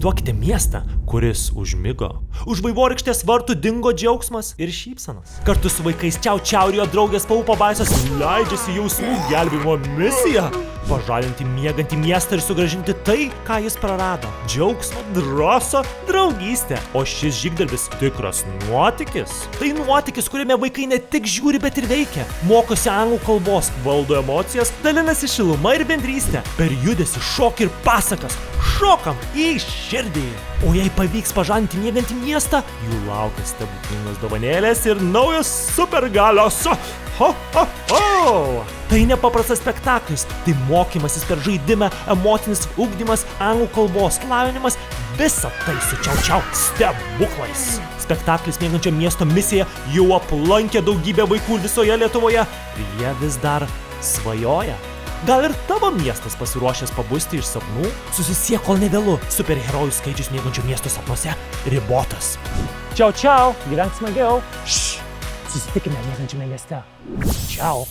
Įsivaizduokite miestą, kuris užmigo. Už vaivorykštės vartų dingo džiaugsmas ir šypsenos. Kartu su vaikais čiau ir jo draugės Paupo baisos leidžiasi jausmų gelbėjimo misiją. Pažalinti miegantį miestą ir sugrąžinti tai, ką jis prarado. Džiaugsmą, drąsą, draugystę. O šis žygdarbis tikras nuotykis. Tai nuotykis, kuriame vaikai ne tik žiūri, bet ir veikia. Mokosi anglų kalbos, valdo emocijas, dalinasi šiluma ir bendrystė. Per judesį, šokį ir pasakas. Šokam į širdį. O jei pavyks pažalinti miegantį miestą, jų laukia stebuklingos dovanėlės ir naujos supergalios. Ho, ho, ho! Tai nepaprastas spektaklis, tai mokymasis per žaidimą, emocinis ugdymas, anglų kalbos lavinimas, visa tai su čiau stebuklais. Spektaklis miegančio miesto misija jau aplankė daugybę vaikų visoje Lietuvoje ir jie vis dar svajoja. Gal ir tavo miestas pasiruošęs pabusti iš sapnų? Susisiek, kol nevėlu. Superherojų skaičius miegančio miesto sapnuose ribotas. Čiau, gyvenk smagiau. Susitikime miegančiame mieste. Čiau.